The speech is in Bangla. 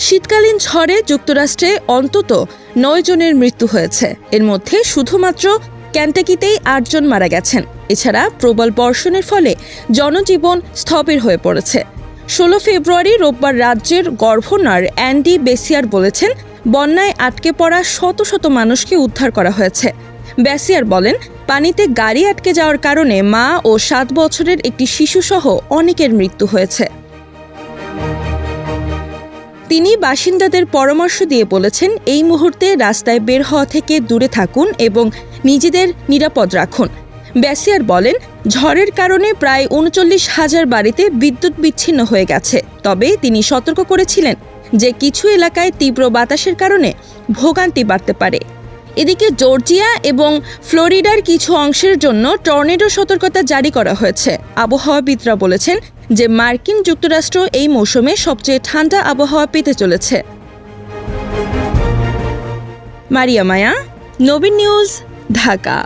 শীতকালীন ঝড়ে যুক্তরাষ্ট্রে অন্তত ৯ জনের মৃত্যু হয়েছে। এর মধ্যে শুধুমাত্র কেন্টাকিতেই ৮ জন মারা গেছেন। এছাড়া প্রবল বর্ষণের ফলে জনজীবন স্থবির হয়ে পড়েছে। ১৬ ফেব্রুয়ারি রোববার রাজ্যের গভর্নর অ্যান্ডি বেসিয়ার বলেছেন, বন্যায় আটকে পড়া শত শত মানুষকে উদ্ধার করা হয়েছে। বেসিয়ার বলেন, পানিতে গাড়ি আটকে যাওয়ার কারণে মা ও ৭ বছরের একটি শিশুসহ অনেকের মৃত্যু হয়েছে। তিনি বাসিন্দাদের পরামর্শ দিয়ে বলেছেন, এই মুহূর্তে রাস্তায় বের হওয়া থেকে দূরে থাকুন এবং নিজেদের নিরাপদ রাখুন। বেসিয়ার বলেন, ঝড়ের কারণে প্রায় ৩৯,০০০ বাড়িতে বিদ্যুৎ বিচ্ছিন্ন হয়ে গেছে। তবে তিনি সতর্ক করেছিলেন যে কিছু এলাকায় তীব্র বাতাসের কারণে ভোগান্তি বাড়তে পারে। এদিকে জর্জিয়া এবং ফ্লোরিডার কিছু অংশের জন্য টর্নেডো সতর্কতা জারি করা হয়েছে। আবহাওয়াবিদরা বলেছেন যে মার্কিন যুক্তরাষ্ট্র এই মৌসুমে সবচেয়ে ঠান্ডা আবহাওয়া পেতে চলেছে। মারিয়া মায়া, নবীন নিউজ, ঢাকা।